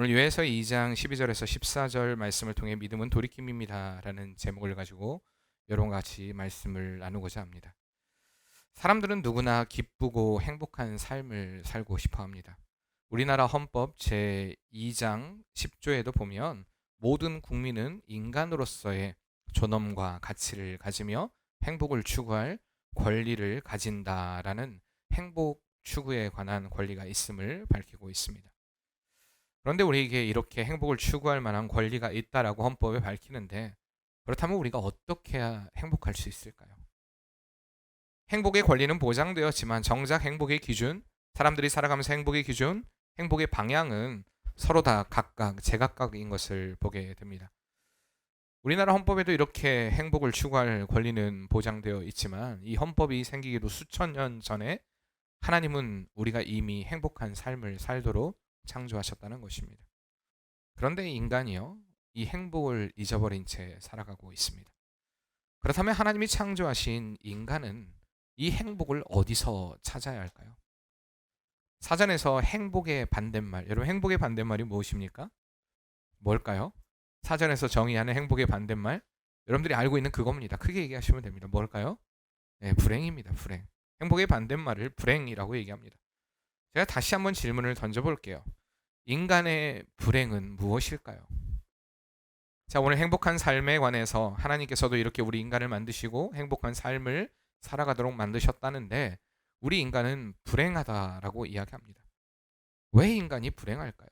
오늘 요에서 2장 12절에서 14절 말씀을 통해 믿음은 돌이킴입니다 라는 제목을 가지고 여러분과 같이 말씀을 나누고자 합니다. 사람들은 누구나 기쁘고 행복한 삶을 살고 싶어 합니다. 우리나라 헌법 제2장 10조에도 보면 모든 국민은 인간으로서의 존엄과 가치를 가지며 행복을 추구할 권리를 가진다라는 행복 추구에 관한 권리가 있음을 밝히고 있습니다. 그런데 우리에게 이렇게 행복을 추구할 만한 권리가 있다라고 헌법에 밝히는데, 그렇다면 우리가 어떻게 해야 행복할 수 있을까요? 행복의 권리는 보장되었지만 정작 행복의 기준, 사람들이 살아가면서 행복의 기준, 행복의 방향은 서로 다 각각 제각각인 것을 보게 됩니다. 우리나라 헌법에도 이렇게 행복을 추구할 권리는 보장되어 있지만, 이 헌법이 생기기도 수천 년 전에 하나님은 우리가 이미 행복한 삶을 살도록 창조하셨다는 것입니다. 그런데 인간이요, 이 행복을 잊어버린 채 살아가고 있습니다. 그렇다면 하나님이 창조하신 인간은 이 행복을 어디서 찾아야 할까요? 사전에서 행복의 반대말, 여러분 행복의 반대말이 무엇입니까? 뭘까요? 사전에서 정의하는 행복의 반대말, 여러분들이 알고 있는 그겁니다. 크게 얘기하시면 됩니다. 뭘까요? 네, 불행입니다. 불행. 행복의 반대말을 불행이라고 얘기합니다. 제가 다시 한번 질문을 던져볼게요. 인간의 불행은 무엇일까요? 자, 오늘 행복한 삶에 관해서 하나님께서도 이렇게 우리 인간을 만드시고 행복한 삶을 살아가도록 만드셨다는데, 우리 인간은 불행하다라고 이야기합니다. 왜 인간이 불행할까요?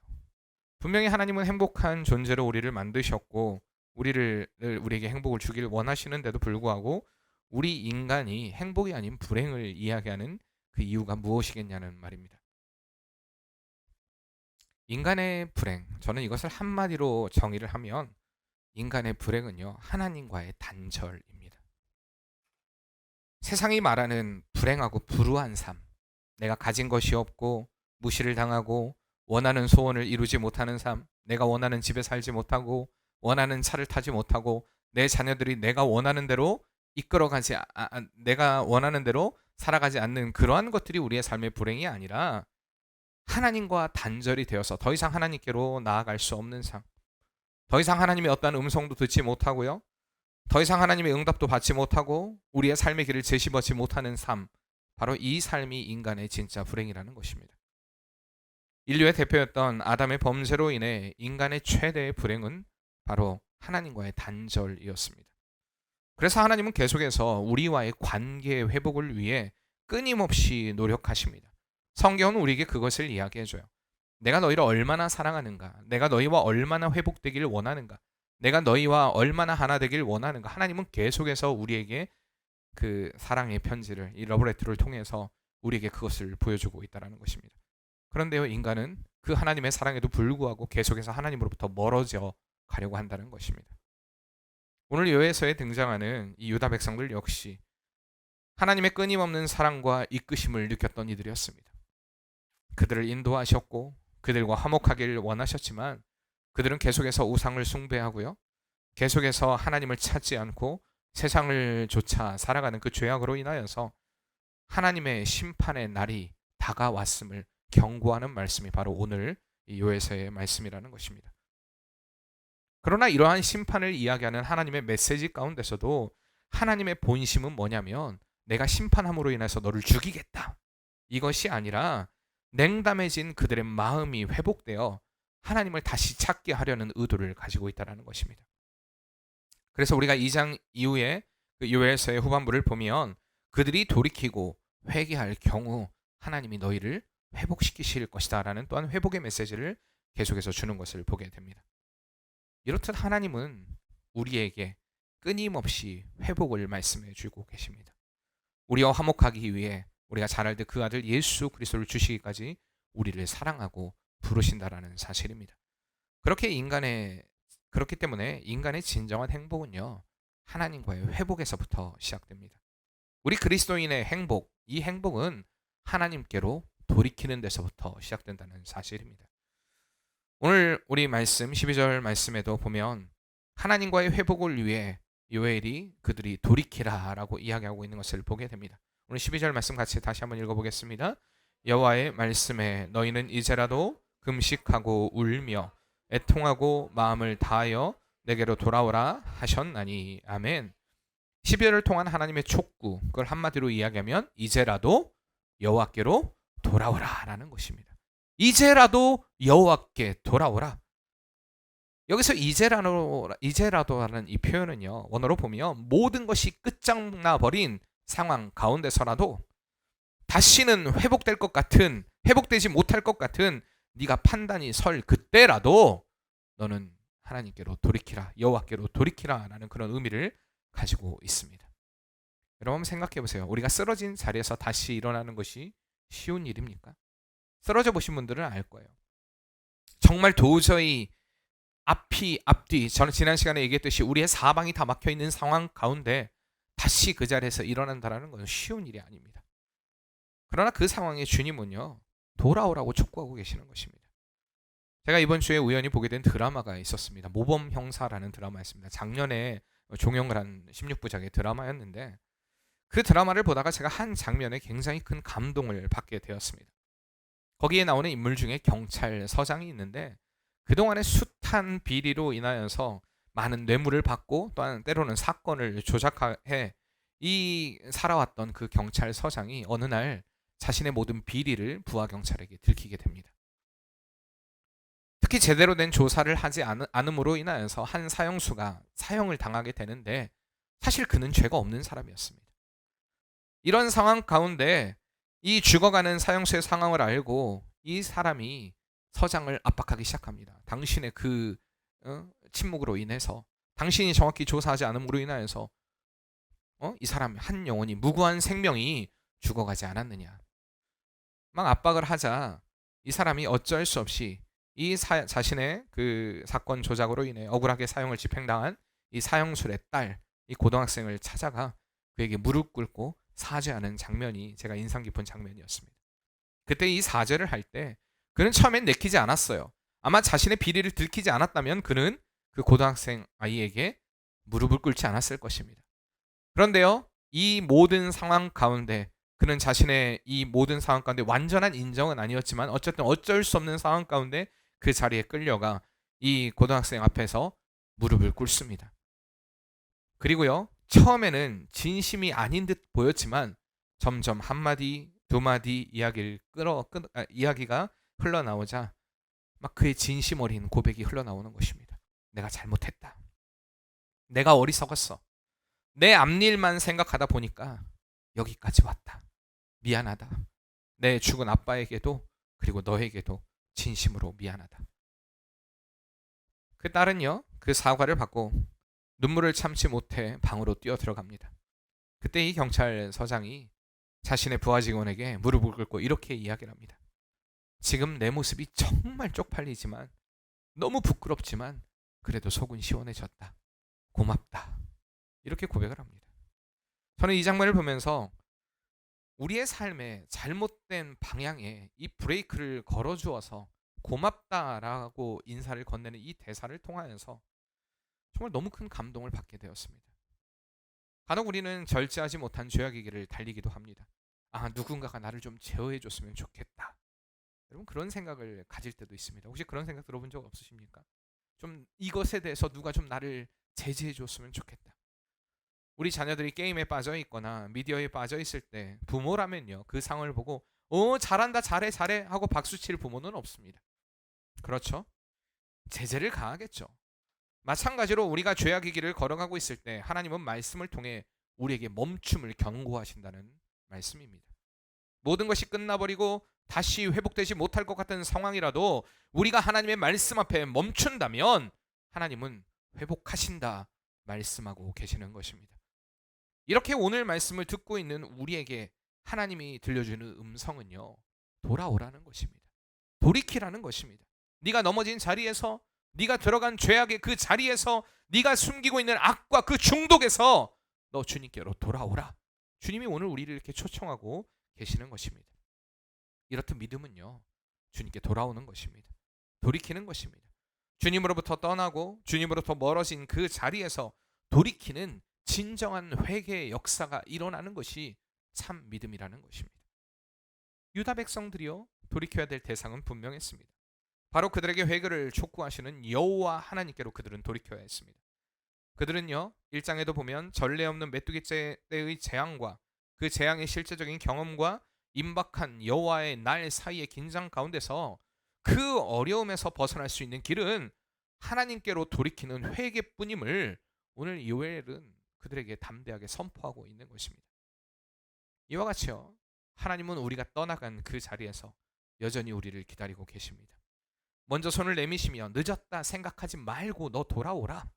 분명히 하나님은 행복한 존재로 우리를 만드셨고 우리에게 행복을 주길 원하시는데도 불구하고 우리 인간이 행복이 아닌 불행을 이야기하는 그 이유가 무엇이겠냐는 말입니다. 인간의 불행, 저는 이것을 한마디로 정의를 하면 인간의 불행은요, 하나님과의 단절입니다. 세상이 말하는 불행하고 불우한 삶, 내가 가진 것이 없고 무시를 당하고 원하는 소원을 이루지 못하는 삶, 내가 원하는 집에 살지 못하고 원하는 차를 타지 못하고 내 자녀들이 내가 원하는 대로 내가 원하는 대로 살아가지 않는 그러한 것들이 우리의 삶의 불행이 아니라, 하나님과 단절이 되어서 더 이상 하나님께로 나아갈 수 없는 삶, 더 이상 하나님의 어떠한 음성도 듣지 못하고요, 더 이상 하나님의 응답도 받지 못하고 우리의 삶의 길을 제시받지 못하는 삶, 바로 이 삶이 인간의 진짜 불행이라는 것입니다. 인류의 대표였던 아담의 범죄로 인해 인간의 최대의 불행은 바로 하나님과의 단절이었습니다. 그래서 하나님은 계속해서 우리와의 관계 회복을 위해 끊임없이 노력하십니다. 성경은 우리에게 그것을 이야기해줘요. 내가 너희를 얼마나 사랑하는가, 내가 너희와 얼마나 회복되길 원하는가, 내가 너희와 얼마나 하나 되길 원하는가. 하나님은 계속해서 우리에게 그 사랑의 편지를, 이 러브레터를 통해서 우리에게 그것을 보여주고 있다는 것입니다. 그런데요, 인간은 그 하나님의 사랑에도 불구하고 계속해서 하나님으로부터 멀어져 가려고 한다는 것입니다. 오늘 요에서에 등장하는 이 유다 백성들 역시 하나님의 끊임없는 사랑과 이끄심을 느꼈던 이들이었습니다. 그들을 인도하셨고 그들과 화목하기를 원하셨지만, 그들은 계속해서 우상을 숭배하고요, 계속해서 하나님을 찾지 않고 세상을 쫓아 살아가는 그 죄악으로 인하여서 하나님의 심판의 날이 다가왔음을 경고하는 말씀이 바로 오늘 이 요에서의 말씀이라는 것입니다. 그러나 이러한 심판을 이야기하는 하나님의 메시지 가운데서도 하나님의 본심은 뭐냐면, 내가 심판함으로 인해서 너를 죽이겠다, 이것이 아니라 냉담해진 그들의 마음이 회복되어 하나님을 다시 찾게 하려는 의도를 가지고 있다는 것입니다. 그래서 우리가 2장 이후에 그 요엘서의 후반부를 보면, 그들이 돌이키고 회개할 경우 하나님이 너희를 회복시키실 것이다 라는 또한 회복의 메시지를 계속해서 주는 것을 보게 됩니다. 이렇듯 하나님은 우리에게 끊임없이 회복을 말씀해 주고 계십니다. 우리와 화목하기 위해 우리가 잘 알듯 그 아들 예수 그리스도를 주시기까지 우리를 사랑하고 부르신다라는 사실입니다. 그렇기 때문에 인간의 진정한 행복은요, 하나님과의 회복에서부터 시작됩니다. 우리 그리스도인의 행복, 이 행복은 하나님께로 돌이키는 데서부터 시작된다는 사실입니다. 오늘 우리 말씀 12절 말씀에도 보면 하나님과의 회복을 위해 요엘이 그들이 돌이키라 라고 이야기하고 있는 것을 보게 됩니다. 오늘 12절 말씀 같이 다시 한번 읽어보겠습니다. 여호와의 말씀에 너희는 이제라도 금식하고 울며 애통하고 마음을 다하여 내게로 돌아오라 하셨나니. 아멘. 12월을 통한 하나님의 촉구, 그걸 한마디로 이야기하면 이제라도 여호와께로 돌아오라라는 것입니다. 이제라도 여호와께 돌아오라. 여기서 이제라도라는 이 표현은요, 원어로 보면 모든 것이 끝장나 버린 상황 가운데서라도 다시는 회복되지 못할 것 같은 네가 판단이 설 그때라도 너는 하나님께로 돌이키라, 여호와께로 돌이키라라는 그런 의미를 가지고 있습니다. 여러분 생각해 보세요. 우리가 쓰러진 자리에서 다시 일어나는 것이 쉬운 일입니까? 쓰러져 보신 분들은 알 거예요. 정말 도저히 앞뒤, 저는 지난 시간에 얘기했듯이 우리의 사방이 다 막혀 있는 상황 가운데 다시 그 자리에서 일어난다는 것은 쉬운 일이 아닙니다. 그러나 그 상황에 주님은요, 돌아오라고 촉구하고 계시는 것입니다. 제가 이번 주에 우연히 보게 된 드라마가 있었습니다. 모범 형사라는 드라마였습니다. 작년에 종영을 한 16부작의 드라마였는데, 그 드라마를 보다가 제가 한 장면에 굉장히 큰 감동을 받게 되었습니다. 거기에 나오는 인물 중에 경찰서장이 있는데, 그동안의 숱한 비리로 인하여서 많은 뇌물을 받고 또한 때로는 사건을 조작해 살아왔던 그 경찰서장이 어느 날 자신의 모든 비리를 부하 경찰에게 들키게 됩니다. 특히 제대로 된 조사를 하지 않음으로 인하여서 한 사형수가 사형을 당하게 되는데, 사실 그는 죄가 없는 사람이었습니다. 이런 상황 가운데 이 죽어가는 사형수의 상황을 알고 이 사람이 서장을 압박하기 시작합니다. 당신의 그 침묵으로 인해서, 당신이 정확히 조사하지 않음으로 인하여서 이 사람 한 영혼이, 무고한 생명이 죽어가지 않았느냐. 막 압박을 하자 이 사람이 어쩔 수 없이 자신의 그 사건 조작으로 인해 억울하게 사형을 집행당한 이 사형술의 딸, 이 고등학생을 찾아가 그에게 무릎 꿇고 사죄하는 장면이 제가 인상 깊은 장면이었습니다. 그때 이 사죄를 할 때 그는 처음엔 내키지 않았어요. 아마 자신의 비리를 들키지 않았다면 그는 그 고등학생 아이에게 무릎을 꿇지 않았을 것입니다. 그런데요, 이 모든 상황 가운데 그는 자신의 이 모든 상황 가운데 완전한 인정은 아니었지만 어쨌든 어쩔 수 없는 상황 가운데 그 자리에 끌려가 이 고등학생 앞에서 무릎을 꿇습니다. 그리고요, 처음에는 진심이 아닌 듯 보였지만 점점 한마디 두마디 이야기가 흘러나오자 막 그의 진심 어린 고백이 흘러나오는 것입니다. 내가 잘못했다. 내가 어리석었어. 내 앞일만 생각하다 보니까 여기까지 왔다. 미안하다. 내 죽은 아빠에게도 그리고 너에게도 진심으로 미안하다. 그 딸은요, 그 사과를 받고 눈물을 참지 못해 방으로 뛰어 들어갑니다. 그때 이 경찰서장이 자신의 부하 직원에게 무릎을 꿇고 이렇게 이야기를 합니다. 지금 내 모습이 정말 쪽팔리지만, 너무 부끄럽지만 그래도 속은 시원해졌다. 고맙다. 이렇게 고백을 합니다. 저는 이 장면을 보면서 우리의 삶의 잘못된 방향에 이 브레이크를 걸어주어서 고맙다라고 인사를 건네는 이 대사를 통하여서 정말 너무 큰 감동을 받게 되었습니다. 간혹 우리는 절제하지 못한 죄악의 길을 달리기도 합니다. 누군가가 나를 좀 제어해 줬으면 좋겠다. 여러분 그런 생각을 가질 때도 있습니다. 혹시 그런 생각 들어본 적 없으십니까? 좀 이것에 대해서 누가 좀 나를 제재해 줬으면 좋겠다. 우리 자녀들이 게임에 빠져 있거나 미디어에 빠져 있을 때 부모라면요, 그 상황을 보고 잘한다, 잘해 하고 박수칠 부모는 없습니다. 그렇죠? 제재를 가하겠죠. 마찬가지로 우리가 죄악의 길을 걸어가고 있을 때 하나님은 말씀을 통해 우리에게 멈춤을 경고하신다는 말씀입니다. 모든 것이 끝나버리고 다시 회복되지 못할 것 같은 상황이라도 우리가 하나님의 말씀 앞에 멈춘다면 하나님은 회복하신다 말씀하고 계시는 것입니다. 이렇게 오늘 말씀을 듣고 있는 우리에게 하나님이 들려주는 음성은요, 돌아오라는 것입니다. 돌이키라는 것입니다. 네가 넘어진 자리에서, 네가 들어간 죄악의 그 자리에서, 네가 숨기고 있는 악과 그 중독에서 너 주님께로 돌아오라. 주님이 오늘 우리를 이렇게 초청하고 계시는 것입니다. 이렇듯 믿음은요, 주님께 돌아오는 것입니다. 돌이키는 것입니다. 주님으로부터 떠나고 주님으로부터 멀어진 그 자리에서 돌이키는 진정한 회개의 역사가 일어나는 것이 참 믿음이라는 것입니다. 유다 백성들이요, 돌이켜야 될 대상은 분명했습니다. 바로 그들에게 회개를 촉구하시는 여호와 하나님께로 그들은 돌이켜야 했습니다. 그들은요 1장에도 보면 전례 없는 메뚜기 때의 재앙과 그 재앙의 실제적인 경험과 임박한 여호와의 날 사이의 긴장 가운데서 그 어려움에서 벗어날 수 있는 길은 하나님께로 돌이키는 회개뿐임을 오늘 요엘은 그들에게 담대하게 선포하고 있는 것입니다. 이와 같이요 하나님은 우리가 떠나간 그 자리에서 여전히 우리를 기다리고 계십니다. 먼저 손을 내미시며 늦었다 생각하지 말고 너 돌아오라.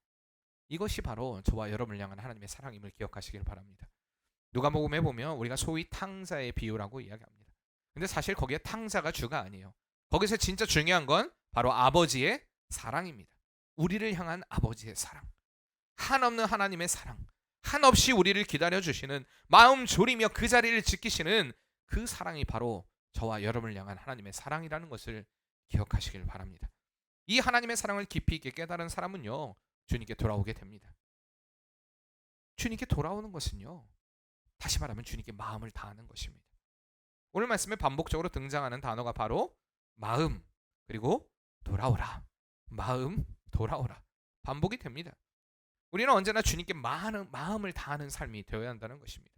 이것이 바로 저와 여러분을 향한 하나님의 사랑임을 기억하시길 바랍니다. 누가복음에 보면 우리가 소위 탕자의 비유라고 이야기합니다. 근데 사실 거기에 탕자가 주가 아니에요. 거기서 진짜 중요한 건 바로 아버지의 사랑입니다. 우리를 향한 아버지의 사랑, 한없는 하나님의 사랑, 한없이 우리를 기다려주시는, 마음 졸이며 그 자리를 지키시는 그 사랑이 바로 저와 여러분을 향한 하나님의 사랑이라는 것을 기억하시길 바랍니다. 이 하나님의 사랑을 깊이 있게 깨달은 사람은요 주님께 돌아오게 됩니다. 주님께 돌아오는 것은요 다시 말하면 주님께 마음을 다하는 것입니다. 오늘 말씀에 반복적으로 등장하는 단어가 바로 마음, 그리고 돌아오라. 마음, 돌아오라. 반복이 됩니다. 우리는 언제나 주님께 마음을 다하는 삶이 되어야 한다는 것입니다.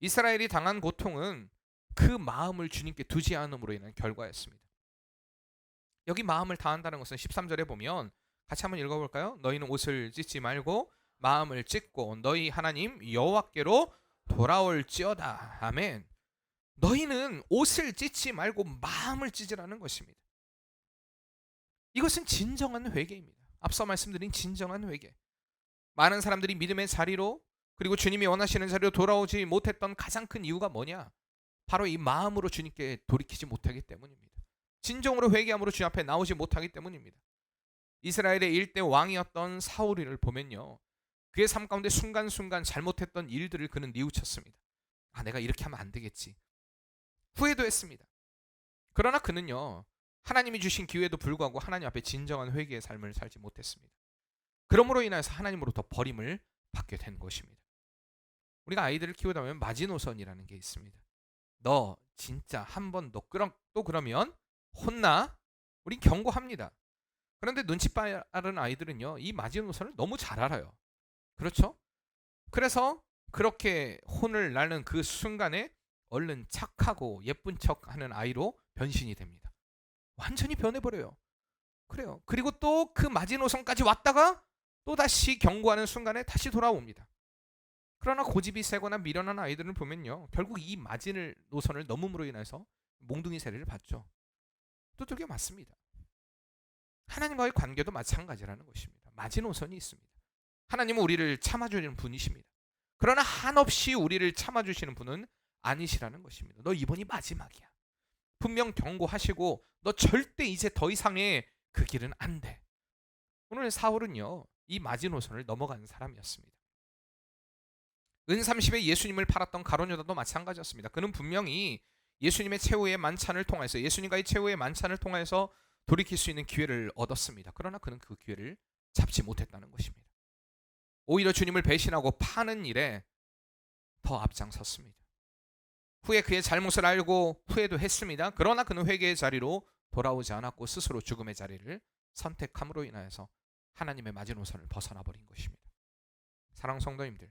이스라엘이 당한 고통은 그 마음을 주님께 두지 않음으로 인한 결과였습니다. 여기 마음을 다한다는 것은 13절에 보면 같이 한번 읽어볼까요? 너희는 옷을 찢지 말고 마음을 찢고 너희 하나님 여호와께로 돌아올지어다. 아멘. 너희는 옷을 찢지 말고 마음을 찢으라는 것입니다. 이것은 진정한 회개입니다. 앞서 말씀드린 진정한 회개. 많은 사람들이 믿음의 자리로 그리고 주님이 원하시는 자리로 돌아오지 못했던 가장 큰 이유가 뭐냐? 바로 이 마음으로 주님께 돌이키지 못하기 때문입니다. 진정으로 회개함으로 주님 앞에 나오지 못하기 때문입니다. 이스라엘의 일대 왕이었던 사울을 보면요 그의 삶 가운데 순간순간 잘못했던 일들을 그는 뉘우쳤습니다. 내가 이렇게 하면 안 되겠지. 후회도 했습니다. 그러나 그는요 하나님이 주신 기회에도 불구하고 하나님 앞에 진정한 회개의 삶을 살지 못했습니다. 그러므로 인해서 하나님으로부터 버림을 받게 된 것입니다. 우리가 아이들을 키우다 보면 마지노선이라는 게 있습니다. 너 진짜 한 번 또 그러면 혼나? 우린 경고합니다. 그런데 눈치 빠른 아이들은요 이 마지노선을 너무 잘 알아요. 그렇죠? 그래서 그렇게 혼을 나는 그 순간에 얼른 착하고 예쁜 척하는 아이로 변신이 됩니다. 완전히 변해버려요. 그래요. 그리고 또 그 마지노선까지 왔다가 또 다시 경고하는 순간에 다시 돌아옵니다. 그러나 고집이 세거나 미련한 아이들을 보면요 결국 이 마지노선을 넘음으로 인해서 몽둥이 세례를 받죠. 두들겨 맞습니다. 하나님과의 관계도 마찬가지라는 것입니다. 마지노선이 있습니다. 하나님은 우리를 참아주는 분이십니다. 그러나 한없이 우리를 참아주시는 분은 아니시라는 것입니다. 너 이번이 마지막이야. 분명 경고하시고 너 절대 이제 더 이상의 그 길은 안 돼. 오늘 사울은요 이 마지노선을 넘어간 사람이었습니다. 은30에 예수님을 팔았던 가룟 유다도 마찬가지였습니다. 그는 분명히 예수님의 최후의 만찬을 통해서 예수님과의 최후의 만찬을 통해서 돌이킬 수 있는 기회를 얻었습니다. 그러나 그는 그 기회를 잡지 못했다는 것입니다. 오히려 주님을 배신하고 파는 일에 더 앞장섰습니다. 후에 그의 잘못을 알고 후회도 했습니다. 그러나 그는 회개의 자리로 돌아오지 않았고 스스로 죽음의 자리를 선택함으로 인하여서 하나님의 마지노선을 벗어나 버린 것입니다. 사랑하는 성도님들,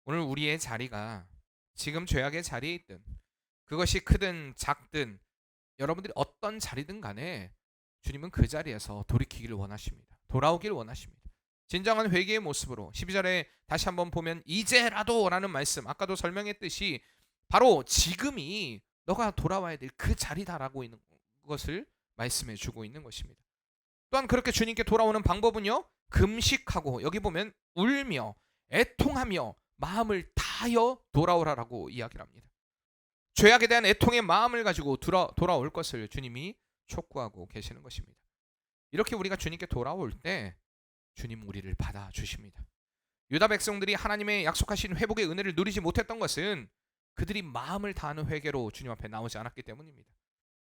오늘 우리의 자리가 지금 죄악의 자리에 있든 그것이 크든 작든 여러분들이 어떤 자리든 간에 주님은 그 자리에서 돌이키기를 원하십니다. 돌아오기를 원하십니다. 진정한 회개의 모습으로 12절에 다시 한번 보면 이제라도 라는 말씀, 아까도 설명했듯이 바로 지금이 너가 돌아와야 될 그 자리다라고 있는 것을 말씀해 주고 있는 것입니다. 또한 그렇게 주님께 돌아오는 방법은요 금식하고 여기 보면 울며 애통하며 마음을 다하여 돌아오라라고 이야기를 합니다. 죄악에 대한 애통의 마음을 가지고 돌아올 것을 주님이 촉구하고 계시는 것입니다. 이렇게 우리가 주님께 돌아올 때 주님 우리를 받아주십니다. 유다 백성들이 하나님의 약속하신 회복의 은혜를 누리지 못했던 것은 그들이 마음을 다하는 회개로 주님 앞에 나오지 않았기 때문입니다.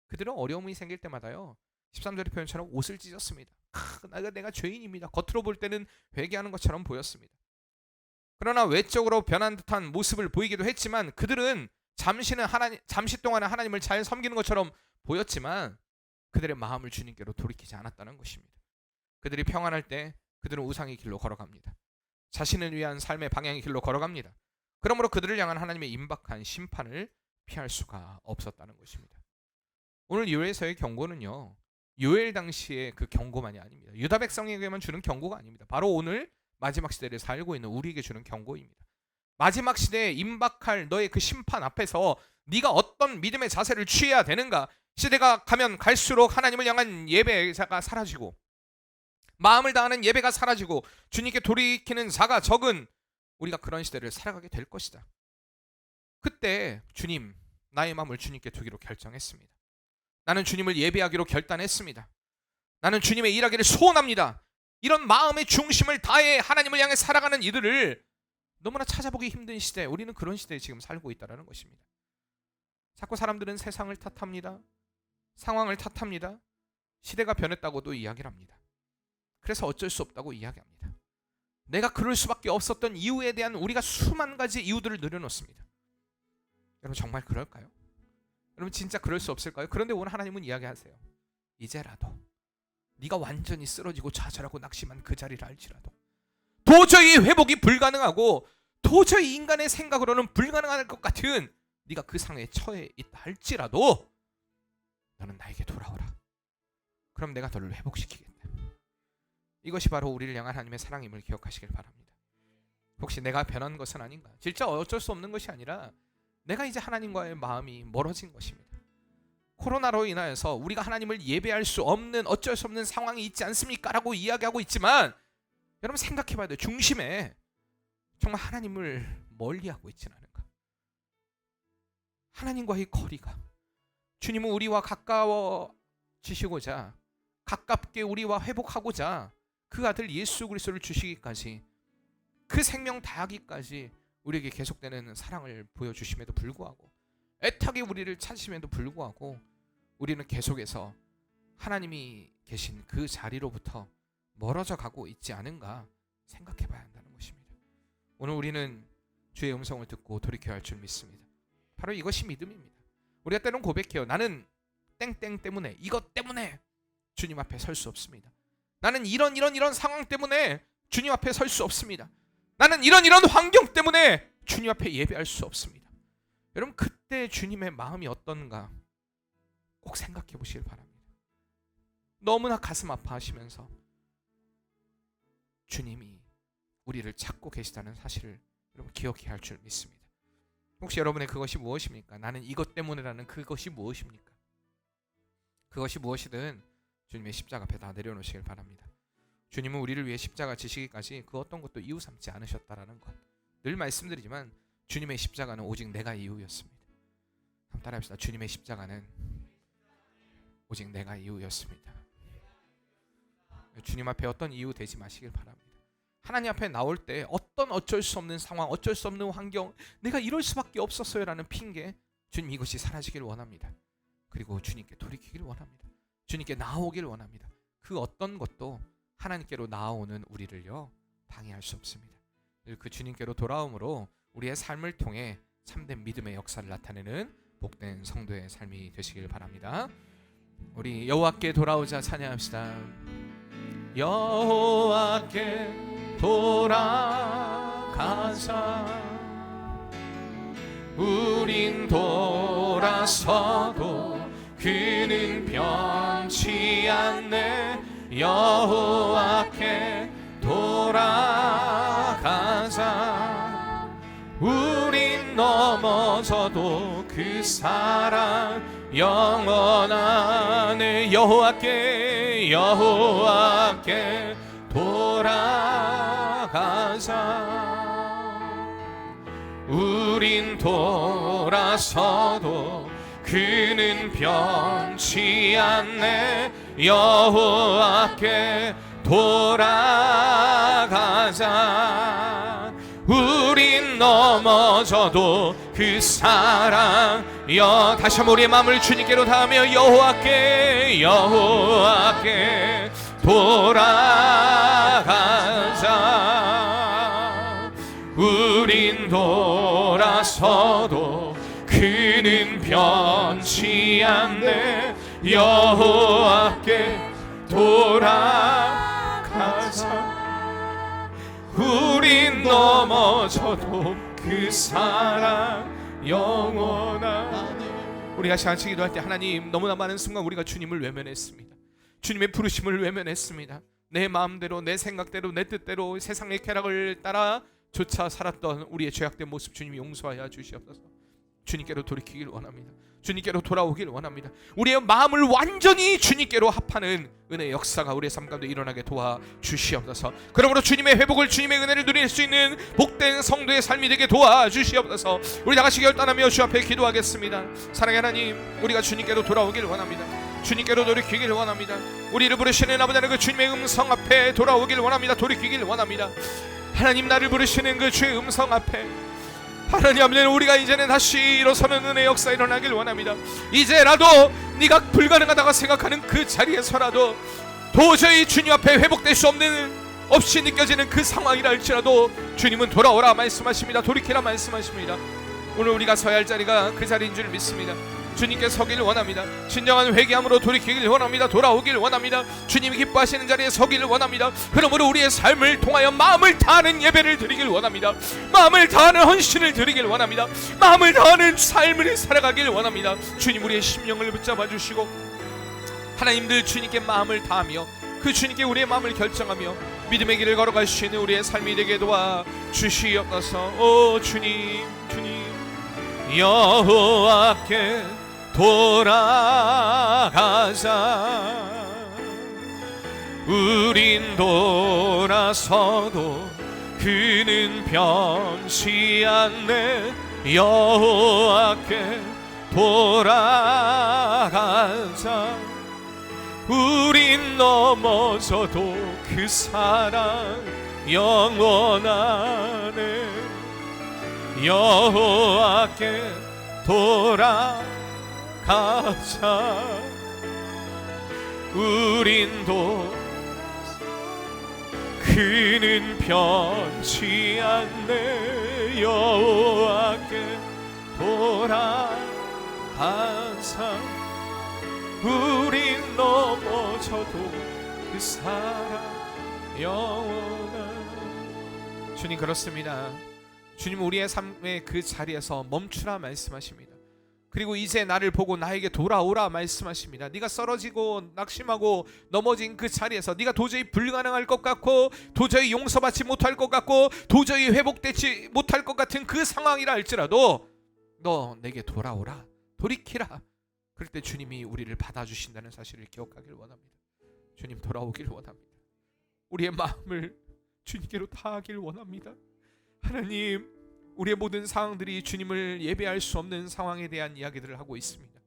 그들은 어려움이 생길 때마다요 13절의 표현처럼 옷을 찢었습니다. 내가 죄인입니다. 겉으로 볼 때는 회개하는 것처럼 보였습니다. 그러나 외적으로 변한 듯한 모습을 보이기도 했지만 그들은 잠시 동안은 하나님을 잘 섬기는 것처럼 보였지만 그들의 마음을 주님께로 돌이키지 않았다는 것입니다. 그들이 평안할 때 그들은 우상의 길로 걸어갑니다. 자신을 위한 삶의 방향의 길로 걸어갑니다. 그러므로 그들을 향한 하나님의 임박한 심판을 피할 수가 없었다는 것입니다. 오늘 요엘서의 경고는요, 요엘 당시의 그 경고만이 아닙니다. 유다 백성에게만 주는 경고가 아닙니다. 바로 오늘 마지막 시대를 살고 있는 우리에게 주는 경고입니다. 마지막 시대에 임박할 너의 그 심판 앞에서 네가 어떤 믿음의 자세를 취해야 되는가. 시대가 가면 갈수록 하나님을 향한 예배가 사라지고 마음을 다하는 예배가 사라지고 주님께 돌이키는 자가 적은 우리가 그런 시대를 살아가게 될 것이다. 그때 주님, 나의 마음을 주님께 두기로 결정했습니다. 나는 주님을 예배하기로 결단했습니다. 나는 주님의 일하기를 소원합니다. 이런 마음의 중심을 다해 하나님을 향해 살아가는 이들을 너무나 찾아보기 힘든 시대, 우리는 그런 시대에 지금 살고 있다는 것입니다. 자꾸 사람들은 세상을 탓합니다. 상황을 탓합니다. 시대가 변했다고도 이야기를 합니다. 그래서 어쩔 수 없다고 이야기합니다. 내가 그럴 수밖에 없었던 이유에 대한 우리가 수만 가지 이유들을 늘어놓습니다. 여러분 정말 그럴까요? 여러분 진짜 그럴 수 없을까요? 그런데 오늘 하나님은 이야기하세요. 이제라도 네가 완전히 쓰러지고 좌절하고 낙심한 그 자리를 알지라도 도저히 회복이 불가능하고 도저히 인간의 생각으로는 불가능할 것 같은 네가 그 상황에 처해 있다 할지라도 너는 나에게 돌아오라. 그럼 내가 너를 회복시키겠다. 이것이 바로 우리를 향한 하나님의 사랑임을 기억하시길 바랍니다. 혹시 내가 변한 것은 아닌가? 진짜 어쩔 수 없는 것이 아니라 내가 이제 하나님과의 마음이 멀어진 것입니다. 코로나로 인하여서 우리가 하나님을 예배할 수 없는 어쩔 수 없는 상황이 있지 않습니까? 라고 이야기하고 있지만 여러분 생각해 봐야 돼요. 중심에 정말 하나님을 멀리하고 있지는 않은가? 하나님과의 거리가, 주님은 우리와 가까워지시고자 가깝게 우리와 회복하고자 그 아들 예수 그리스도를 주시기까지 그 생명 다하기까지 우리에게 계속되는 사랑을 보여주심에도 불구하고 애타게 우리를 찾으심에도 불구하고 우리는 계속해서 하나님이 계신 그 자리로부터 멀어져 가고 있지 않은가 생각해 봐야 한다는 것입니다. 오늘 우리는 주의 음성을 듣고 돌이켜야 할 줄 믿습니다. 바로 이것이 믿음입니다. 우리가 때론 고백해요. 나는 땡땡 때문에, 이것 때문에 주님 앞에 설 수 없습니다. 나는 이런 상황 때문에 주님 앞에 설 수 없습니다. 나는 이런 환경 때문에 주님 앞에 예배할 수 없습니다. 여러분 그때 주님의 마음이 어떤가 꼭 생각해 보시길 바랍니다. 너무나 가슴 아파하시면서 주님이 우리를 찾고 계시다는 사실을 여러분 기억해야 할 줄 믿습니다. 혹시 여러분의 그것이 무엇입니까? 나는 이것 때문에라는 그것이 무엇입니까? 그것이 무엇이든 주님의 십자가 앞에 다 내려놓으시길 바랍니다. 주님은 우리를 위해 십자가 지시기까지 그 어떤 것도 이유 삼지 않으셨다라는 것. 늘 말씀드리지만 주님의 십자가는 오직 내가 이유였습니다. 한번 따라합시다. 주님의 십자가는 오직 내가 이유였습니다. 주님 앞에 어떤 이유 되지 마시길 바랍니다. 하나님 앞에 나올 때 어떤 어쩔 수 없는 상황, 어쩔 수 없는 환경, 내가 이럴 수밖에 없었어요 라는 핑계, 주님 이것이 사라지길 원합니다. 그리고 주님께 돌이키길 원합니다. 주님께 나오길 원합니다. 그 어떤 것도 하나님께로 나아오는 우리를요 방해할 수 없습니다. 그 주님께로 돌아옴으로 우리의 삶을 통해 참된 믿음의 역사를 나타내는 복된 성도의 삶이 되시길 바랍니다. 우리 여호와께 돌아오자 찬양합시다. 여호와께 돌아가자. 우린 돌아서도 그는 변치 않네. 여호와께 돌아가자. 우린 넘어져도 그 사랑 영원하네. 여호와께 돌아가자. 우린 돌아서도 그는 변치 않네. 여호와께 돌아가자. 우린 넘어져도 그 사랑 다시 한번 우리의 마음을 주님께로 다하며 여호와께 돌아가자. 우린 돌아서도 그는 변치 않네. 여호와께 돌아가자. 우린 넘어져도 그 사랑 영원하네. 우리가 같이 기도할 때 하나님, 너무나 많은 순간 우리가 주님을 외면했습니다. 주님의 부르심을 외면했습니다. 내 마음대로, 내 생각대로, 내 뜻대로 세상의 쾌락을 따라 쫓아 살았던 우리의 죄악된 모습 주님이 용서하여 주시옵소서. 주님께로 돌이키길 원합니다. 주님께로 돌아오길 원합니다. 우리의 마음을 완전히 주님께로 합하는 은혜의 역사가 우리의 삶 가운데 일어나게 도와주시옵소서. 그러므로 주님의 회복을, 주님의 은혜를 누릴 수 있는 복된 성도의 삶이 되게 도와주시옵소서. 우리 다같이 결단하며 주 앞에 기도하겠습니다. 사랑의 하나님, 우리가 주님께로 돌아오길 원합니다. 주님께로 돌이키길 원합니다. 우리를 부르시는 아버지 하나님, 그 주님의 음성 앞에 돌아오길 원합니다. 돌이키길 원합니다. 하나님, 나를 부르시는 그 주의 음성 앞에 하나님 아버지, 우리가 이제는 다시 일어서는 은혜의 역사 일어나길 원합니다. 이제라도 네가 불가능하다고 생각하는 그 자리에서라도 도저히 주님 앞에 회복될 수 없는, 없이 느껴지는 그 상황이라 할지라도 주님은 돌아오라 말씀하십니다. 돌이키라 말씀하십니다. 오늘 우리가 서야 할 자리가 그 자리인 줄 믿습니다. 주님께 서기를 원합니다. 진정한 회개함으로 돌이키길 원합니다. 돌아오길 원합니다. 주님이 기뻐하시는 자리에 서기를 원합니다. 그러므로 우리의 삶을 통하여 마음을 다하는 예배를 드리길 원합니다. 마음을 다하는 헌신을 드리길 원합니다. 마음을 다하는 삶을 살아가길 원합니다. 주님, 우리의 심령을 붙잡아 주시고 하나님들 주님께 마음을 다하며 그 주님께 우리의 마음을 결정하며 믿음의 길을 걸어갈 수 있는 우리의 삶이 되게 도와주시옵소서. 오 주님, 주님, 여호와께 돌아가자. 우린 돌아서도 그는 변치 않네. 여호와께 돌아가자. 우린 넘어져도 그 사랑 영원하네. 여호와께 돌아가자. 우린 그는 변치 않네. 여호와께 돌아가자. 우린 넘어져도 그 사랑 영원한. 주님, 그렇습니다. 주님, 우리의 삶의 그 자리에서 멈추라 말씀하십니다. 그리고 이제 나를 보고 나에게 돌아오라 말씀하십니다. 네가 쓰러지고 낙심하고 넘어진 그 자리에서 네가 도저히 불가능할 것 같고 도저히 용서받지 못할 것 같고 도저히 회복되지 못할 것 같은 그 상황이라 할지라도 너 내게 돌아오라, 돌이키라. 그럴 때 주님이 우리를 받아주신다는 사실을 기억하길 원합니다. 주님, 돌아오길 원합니다. 우리의 마음을 주님께로 다하길 원합니다. 하나님, 우리의 모든 상황들이 주님을 예배할 수 없는 상황에 대한 이야기들을 하고 있습니다.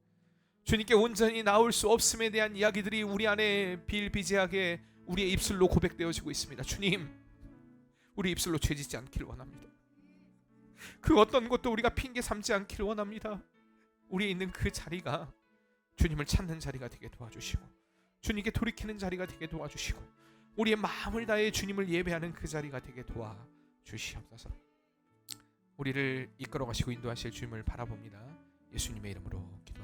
주님께 온전히 나올 수 없음에 대한 이야기들이 우리 안에 비일비재하게 우리의 입술로 고백되어지고 있습니다. 주님, 우리 입술로 죄짓지 않기를 원합니다. 그 어떤 것도 우리가 핑계 삼지 않기를 원합니다. 우리에 있는 그 자리가 주님을 찾는 자리가 되게 도와주시고 주님께 돌이키는 자리가 되게 도와주시고 우리의 마음을 다해 주님을 예배하는 그 자리가 되게 도와주시옵소서. 우리를 이끌어 가시고 인도하실 주님을 바라봅니다. 예수님의 이름으로 기도합니다.